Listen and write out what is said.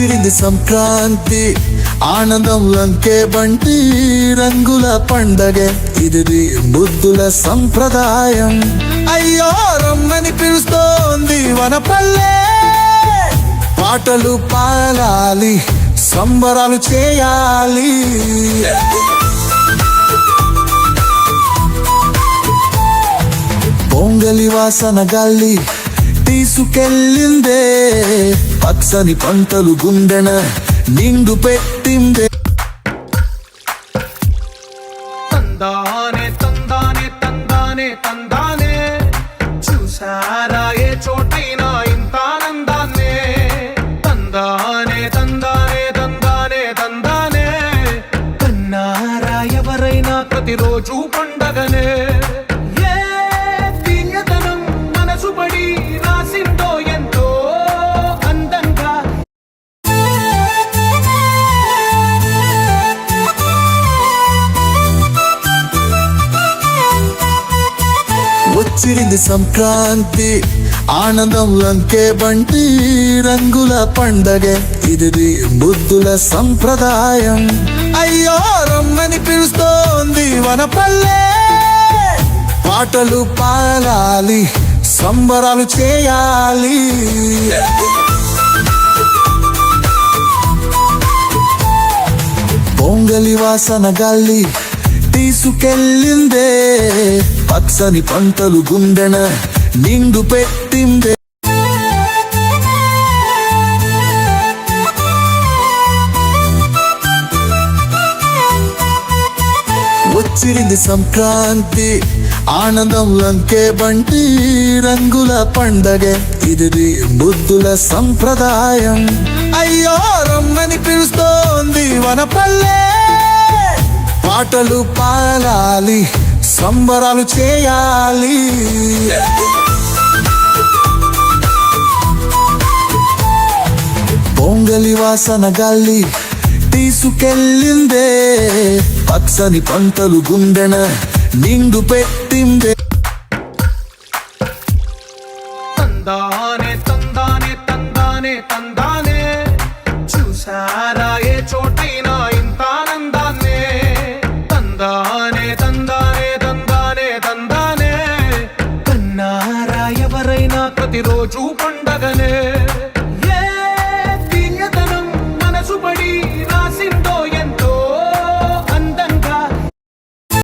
వచ్చింది సంక్రాంతి ఆనందం లంకే బంటి రంగుల పండగే ఇది బుద్ధుల సంప్రదాయం అయ్యో రమ్మని పిలుస్తోంది వనపల్లె పాటలు పాడాలి సంబరాలు చేయాలి పొంగలి వాసన గాలి తీసుకెళ్ళిందే పచ్చని పంటలు గుండెన నిండు పెట్టిందే తందానే తందానే తందానే తందానే చూసారా ఏ చోటైనా ఇంత ఆనందాన్నే తందానే తందానే తందానే తందానే కన్నారా ఎవరైనా ప్రతిరోజు పండగనే వచ్చింది సంక్రాంతి ఆనందం లంకే బంటి రంగుల పండగే ఇది బుద్ధుల సంప్రదాయం అయ్యో రమ్మని పిలుస్తోంది వనపల్లె పాటలు పాడాలి సంబరాలు చేయాలి పొంగలి వాసన గాలి తీసుకెళ్ళిందే పచ్చని పంటలు గుండెన నిండు పెట్టిందే వచ్చింది సంక్రాంతి ఆనందం లంకే బంటి రంగుల పండగే ఇది బుద్ధుల సంప్రదాయం అయ్యో రమ్మని పిలుస్తోంది వనపల్లె పాటలు పాడాలి సంబరాలు చేయాలి పొంగలి వాసన గాలి తీసుకెళ్ళిందే పచ్చని పంటలు గుండెన నిండు పెట్టిందే